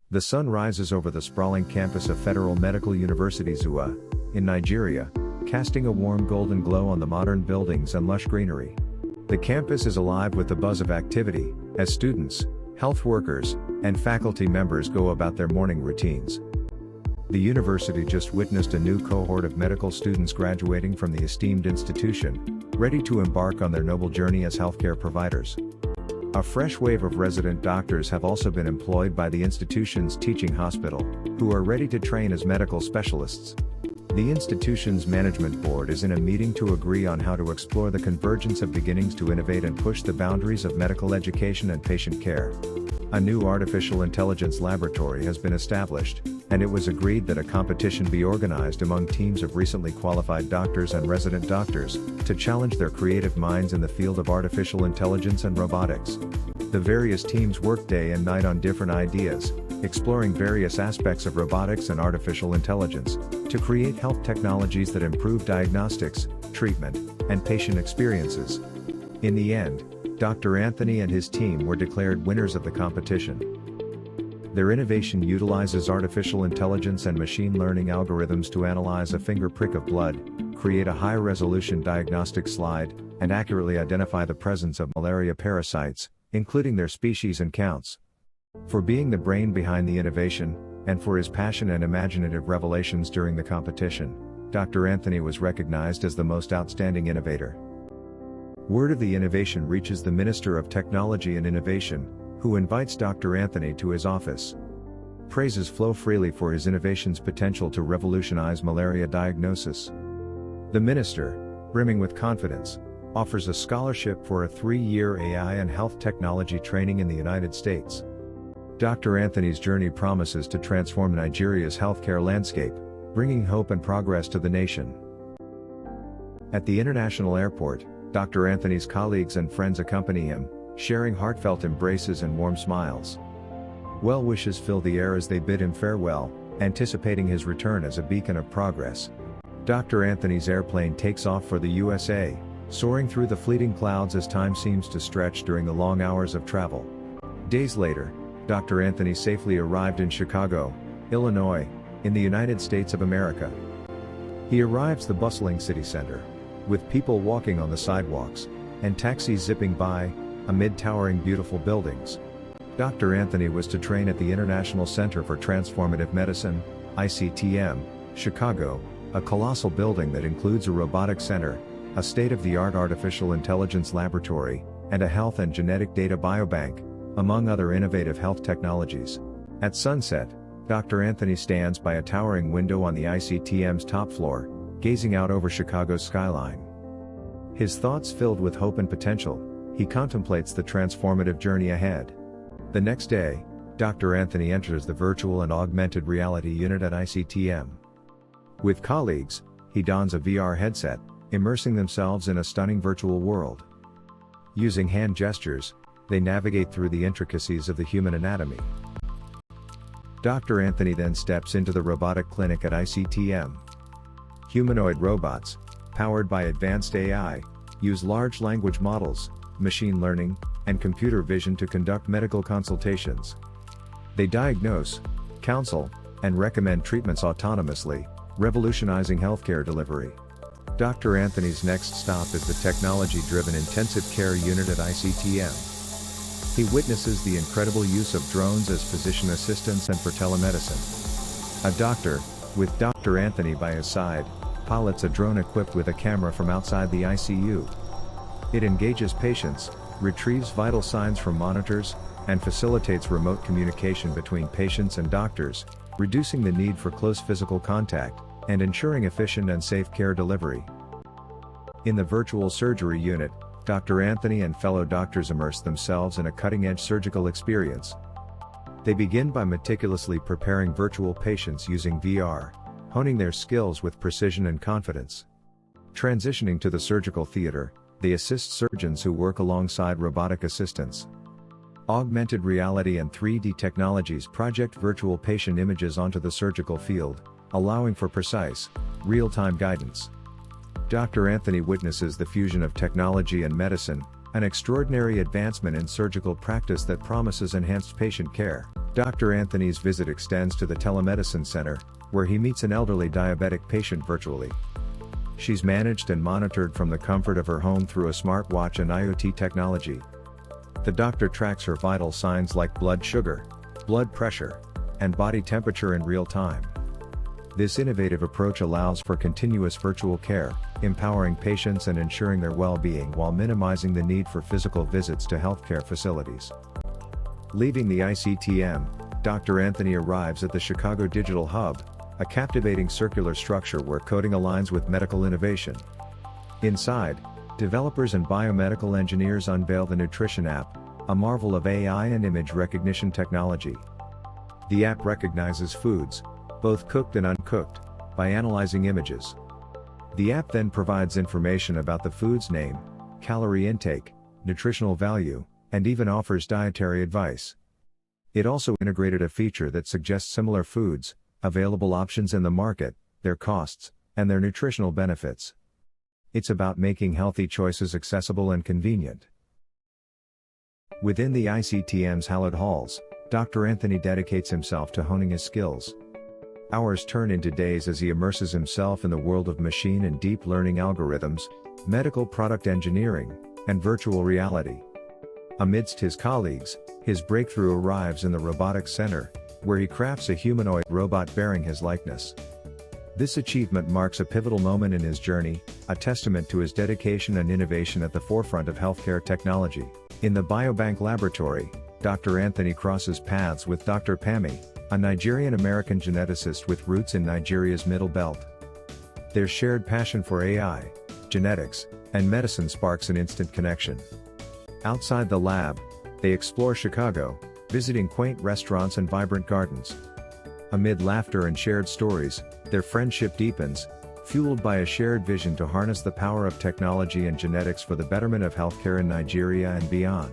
The sun rises over the sprawling campus of Federal Medical University Zua, in Nigeria, casting a warm golden glow on the modern buildings and lush greenery. The campus is alive with the buzz of activity, as students, health workers, and faculty members go about their morning routines. The university just witnessed a new cohort of medical students graduating from the esteemed institution, ready to embark on their noble journey as healthcare providers. A fresh wave of resident doctors have also been employed by the institution's teaching hospital, who are ready to train as medical specialists. The institution's management board is in a meeting to agree on how to explore the convergence of beginnings to innovate and push the boundaries of medical education and patient care. A new artificial intelligence laboratory has been established, and it was agreed that a competition be organized among teams of recently qualified doctors and resident doctors, to challenge their creative minds in the field of artificial intelligence and robotics. The various teams work day and night on different ideas, exploring various aspects of robotics and artificial intelligence, to create health technologies that improve diagnostics, treatment, and patient experiences. In the end, Dr. Anthony and his team were declared winners of the competition. Their innovation utilizes artificial intelligence and machine learning algorithms to analyze a finger prick of blood, create a high-resolution diagnostic slide, and accurately identify the presence of malaria parasites, including their species and counts. For being the brain behind the innovation, and for his passion and imaginative revelations during the competition, Dr. Anthony was recognized as the most outstanding innovator. Word of the innovation reaches the Minister of Technology and Innovation, who invites Dr. Anthony to his office. Praises flow freely for his innovation's potential to revolutionize malaria diagnosis. The minister, brimming with confidence, offers a scholarship for a 3-year AI and health technology training in the United States. Dr. Anthony's journey promises to transform Nigeria's healthcare landscape, bringing hope and progress to the nation. At the international airport, Dr. Anthony's colleagues and friends accompany him, sharing heartfelt embraces and warm smiles. Well wishes fill the air as they bid him farewell, anticipating his return as a beacon of progress. Dr. Anthony's airplane takes off for the USA, soaring through the fleeting clouds as time seems to stretch during the long hours of travel. Days later, Dr. Anthony safely arrived in Chicago, Illinois, in the United States of America. He arrives the bustling city center, with people walking on the sidewalks, and taxis zipping by, amid towering beautiful buildings. Dr. Anthony was to train at the International Center for Transformative Medicine, ICTM, Chicago, a colossal building that includes a robotic center, a state-of-the-art artificial intelligence laboratory, and a health and genetic data biobank, among other innovative health technologies. At sunset, Dr. Anthony stands by a towering window on the ICTM's top floor, gazing out over Chicago's skyline. His thoughts filled with hope and potential, he contemplates the transformative journey ahead. The next day, Dr. Anthony enters the virtual and augmented reality unit at ICTM. With colleagues, he dons a VR headset, immersing themselves in a stunning virtual world. Using hand gestures, they navigate through the intricacies of the human anatomy. Dr. Anthony then steps into the robotic clinic at ICTM. Humanoid robots, powered by advanced AI, use large language models, machine learning, and computer vision to conduct medical consultations. They diagnose, counsel, and recommend treatments autonomously, revolutionizing healthcare delivery. Dr. Anthony's next stop is the technology-driven intensive care unit at ICTM. He witnesses the incredible use of drones as physician assistants and for telemedicine. A doctor, with Dr. Anthony by his side, pilots a drone equipped with a camera from outside the ICU. It engages patients, retrieves vital signs from monitors, and facilitates remote communication between patients and doctors, reducing the need for close physical contact, and ensuring efficient and safe care delivery. In the virtual surgery unit, Dr. Anthony and fellow doctors immerse themselves in a cutting-edge surgical experience. They begin by meticulously preparing virtual patients using VR, honing their skills with precision and confidence. Transitioning to the surgical theater, they assist surgeons who work alongside robotic assistants. Augmented reality and 3D technologies project virtual patient images onto the surgical field, allowing for precise, real-time guidance. Dr. Anthony witnesses the fusion of technology and medicine, an extraordinary advancement in surgical practice that promises enhanced patient care. Dr. Anthony's visit extends to the telemedicine center, where he meets an elderly diabetic patient virtually. She's managed and monitored from the comfort of her home through a smartwatch and IoT technology. The doctor tracks her vital signs like blood sugar, blood pressure, and body temperature in real time. This innovative approach allows for continuous virtual care, empowering patients and ensuring their well-being while minimizing the need for physical visits to healthcare facilities. Leaving the ICTM, Dr. Anthony arrives at the Chicago Digital Hub, a captivating circular structure where coding aligns with medical innovation. Inside, developers and biomedical engineers unveil the Nutrition app, a marvel of AI and image recognition technology. The app recognizes foods, both cooked and uncooked, by analyzing images. The app then provides information about the food's name, calorie intake, nutritional value, and even offers dietary advice. It also integrated a feature that suggests similar foods, available options in the market, their costs, and their nutritional benefits. It's about making healthy choices accessible and convenient. Within the ICTM's hallowed halls, Dr. Anthony dedicates himself to honing his skills. Hours turn into days as he immerses himself in the world of machine and deep learning algorithms, medical product engineering, and virtual reality. Amidst his colleagues, his breakthrough arrives in the robotics center, where he crafts a humanoid robot bearing his likeness. This achievement marks a pivotal moment in his journey, a testament to his dedication and innovation at the forefront of healthcare technology. In the biobank laboratory, Dr. Anthony crosses paths with Dr. Pammy, a Nigerian-American geneticist with roots in Nigeria's Middle Belt. Their shared passion for AI, genetics, and medicine sparks an instant connection. Outside the lab, they explore Chicago, visiting quaint restaurants and vibrant gardens. Amid laughter and shared stories, their friendship deepens, fueled by a shared vision to harness the power of technology and genetics for the betterment of healthcare in Nigeria and beyond.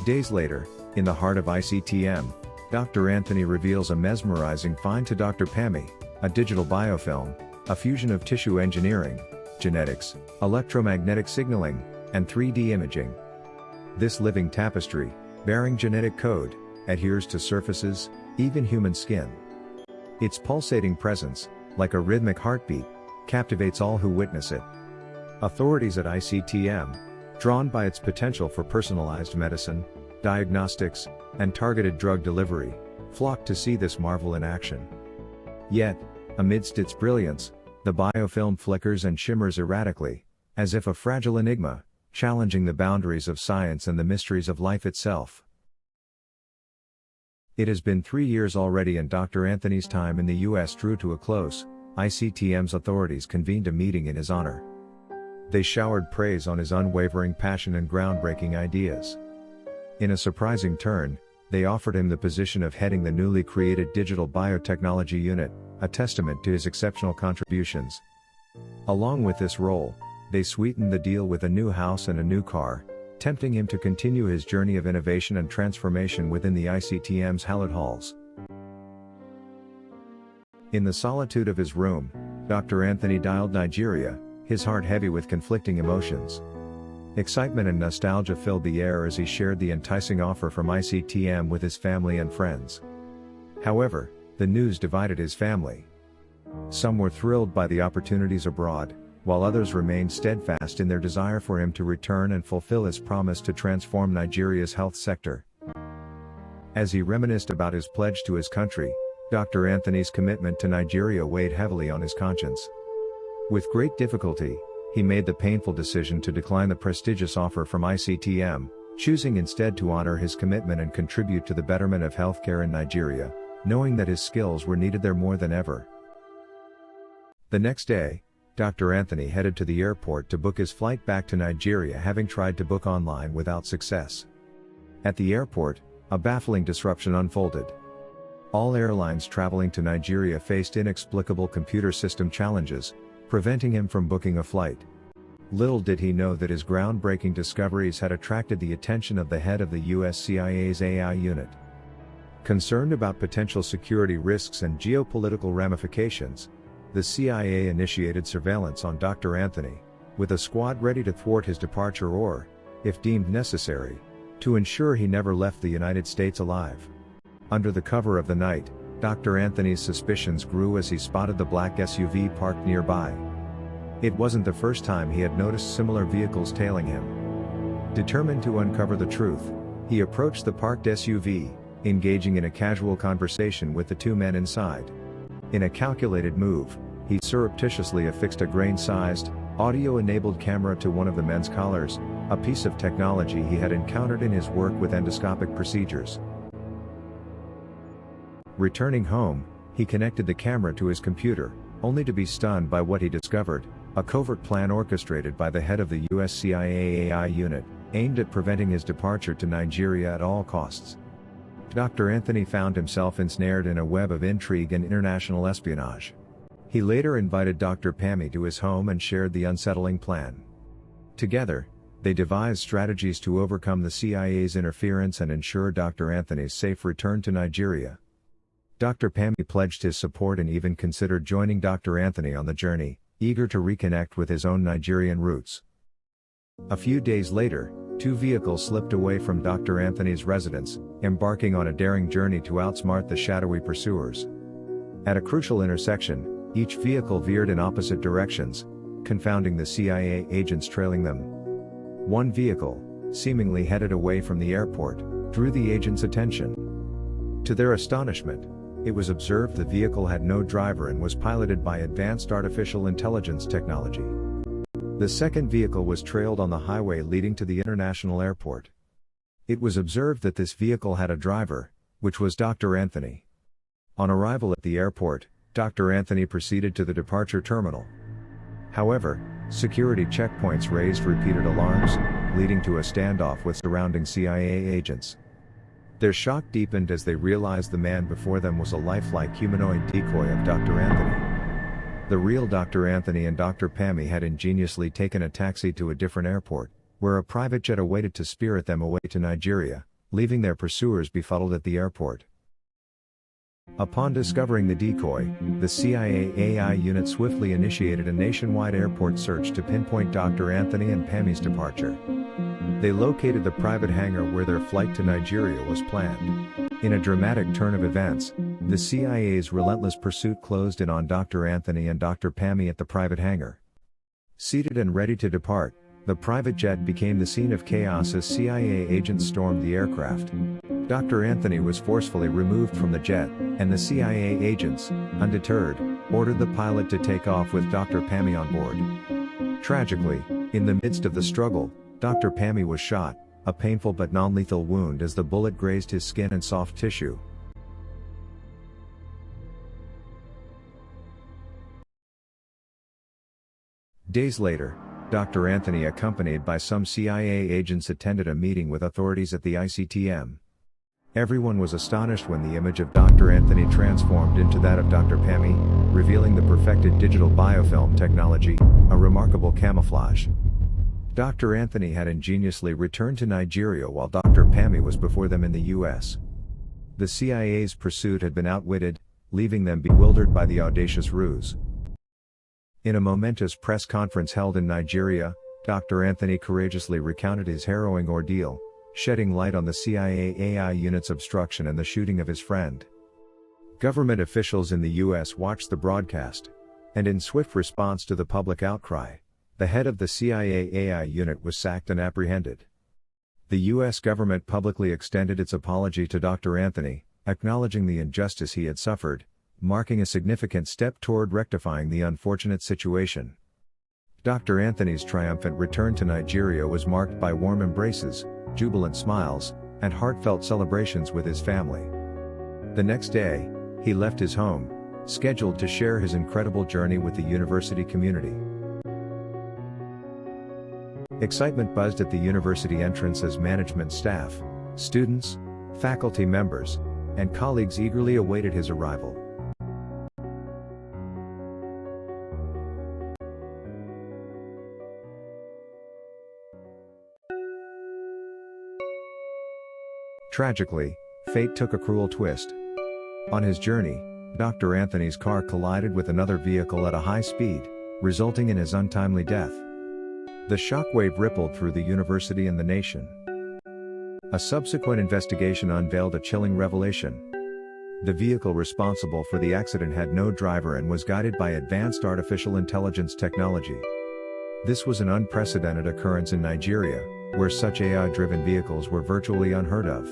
Days later, in the heart of ICTM, Dr. Anthony reveals a mesmerizing find to Dr. Pammy, a digital biofilm, a fusion of tissue engineering, genetics, electromagnetic signaling, and 3D imaging. This living tapestry, bearing genetic code, adheres to surfaces, even human skin. Its pulsating presence, like a rhythmic heartbeat, captivates all who witness it. Authorities at ICTM, drawn by its potential for personalized medicine, diagnostics, and targeted drug delivery, flock to see this marvel in action. Yet, amidst its brilliance, the biofilm flickers and shimmers erratically, as if a fragile enigma, challenging the boundaries of science and the mysteries of life itself. It has been 3 years already and Dr. Anthony's time in the US drew to a close. ICTM's authorities convened a meeting in his honor. They showered praise on his unwavering passion and groundbreaking ideas. In a surprising turn, they offered him the position of heading the newly created Digital Biotechnology Unit, a testament to his exceptional contributions. Along with this role, they sweetened the deal with a new house and a new car, tempting him to continue his journey of innovation and transformation within the ICTM's hallowed halls. In the solitude of his room, Dr. Anthony dialed Nigeria, his heart heavy with conflicting emotions. Excitement and nostalgia filled the air as he shared the enticing offer from ICTM with his family and friends. However, the news divided his family. Some were thrilled by the opportunities abroad, while others remained steadfast in their desire for him to return and fulfill his promise to transform Nigeria's health sector. As he reminisced about his pledge to his country, Dr. Anthony's commitment to Nigeria weighed heavily on his conscience. With great difficulty, he made the painful decision to decline the prestigious offer from ICTM, choosing instead to honor his commitment and contribute to the betterment of healthcare in Nigeria, knowing that his skills were needed there more than ever. The next day, Dr. Anthony headed to the airport to book his flight back to Nigeria, having tried to book online without success. At the airport, a baffling disruption unfolded. All airlines traveling to Nigeria faced inexplicable computer system challenges, preventing him from booking a flight. Little did he know that his groundbreaking discoveries had attracted the attention of the head of the US CIA's AI unit. Concerned about potential security risks and geopolitical ramifications, the CIA initiated surveillance on Dr. Anthony, with a squad ready to thwart his departure or, if deemed necessary, to ensure he never left the United States alive. Under the cover of the night, Dr. Anthony's suspicions grew as he spotted the black SUV parked nearby. It wasn't the first time he had noticed similar vehicles tailing him. Determined to uncover the truth, he approached the parked SUV, engaging in a casual conversation with the two men inside. In a calculated move, he surreptitiously affixed a grain-sized, audio-enabled camera to one of the men's collars, a piece of technology he had encountered in his work with endoscopic procedures. Returning home, he connected the camera to his computer, only to be stunned by what he discovered: a covert plan orchestrated by the head of the US CIA AI unit, aimed at preventing his departure to Nigeria at all costs. Dr. Anthony found himself ensnared in a web of intrigue and international espionage. He later invited Dr. Pammy to his home and shared the unsettling plan. Together, they devised strategies to overcome the CIA's interference and ensure Dr. Anthony's safe return to Nigeria. Dr. Pammy pledged his support and even considered joining Dr. Anthony on the journey, eager to reconnect with his own Nigerian roots. A few days later, two vehicles slipped away from Dr. Anthony's residence, embarking on a daring journey to outsmart the shadowy pursuers. At a crucial intersection, each vehicle veered in opposite directions, confounding the CIA agents trailing them. One vehicle, seemingly headed away from the airport, drew the agents' attention. To their astonishment, it was observed the vehicle had no driver and was piloted by advanced artificial intelligence technology. The second vehicle was trailed on the highway leading to the international airport. It was observed that this vehicle had a driver, which was Dr. Anthony. On arrival at the airport, Dr. Anthony proceeded to the departure terminal. However, security checkpoints raised repeated alarms, leading to a standoff with surrounding CIA agents. Their shock deepened as they realized the man before them was a lifelike humanoid decoy of Dr. Anthony. The real Dr. Anthony and Dr. Pammy had ingeniously taken a taxi to a different airport, where a private jet awaited to spirit them away to Nigeria, leaving their pursuers befuddled at the airport. Upon discovering the decoy, the CIA AI unit swiftly initiated a nationwide airport search to pinpoint Dr. Anthony and Pammy's departure. They located the private hangar where their flight to Nigeria was planned. In a dramatic turn of events, the CIA's relentless pursuit closed in on Dr. Anthony and Dr. Pammy at the private hangar. Seated and ready to depart, the private jet became the scene of chaos as CIA agents stormed the aircraft. Dr. Anthony was forcefully removed from the jet, and the CIA agents, undeterred, ordered the pilot to take off with Dr. Pammy on board. Tragically, in the midst of the struggle, Dr. Pammy was shot, a painful but non-lethal wound as the bullet grazed his skin and soft tissue. Days later, Dr. Anthony, accompanied by some CIA agents, attended a meeting with authorities at the ICTM. Everyone was astonished when the image of Dr. Anthony transformed into that of Dr. Pammy, revealing the perfected digital biofilm technology, a remarkable camouflage. Dr. Anthony had ingeniously returned to Nigeria while Dr. Pammy was before them in the US. The CIA's pursuit had been outwitted, leaving them bewildered by the audacious ruse. In a momentous press conference held in Nigeria, Dr. Anthony courageously recounted his harrowing ordeal, shedding light on the CIA AI unit's obstruction and the shooting of his friend. Government officials in the US watched the broadcast, and in swift response to the public outcry, the head of the CIA AI unit was sacked and apprehended. The US government publicly extended its apology to Dr. Anthony, acknowledging the injustice he had suffered, marking a significant step toward rectifying the unfortunate situation. Dr. Anthony's triumphant return to Nigeria was marked by warm embraces, jubilant smiles, and heartfelt celebrations with his family. The next day, he left his home, scheduled to share his incredible journey with the university community. Excitement buzzed at the university entrance as management staff, students, faculty members, and colleagues eagerly awaited his arrival. Tragically, fate took a cruel twist. On his journey, Dr. Anthony's car collided with another vehicle at a high speed, resulting in his untimely death. The shockwave rippled through the university and the nation. A subsequent investigation unveiled a chilling revelation. The vehicle responsible for the accident had no driver and was guided by advanced artificial intelligence technology. This was an unprecedented occurrence in Nigeria, where such AI-driven vehicles were virtually unheard of.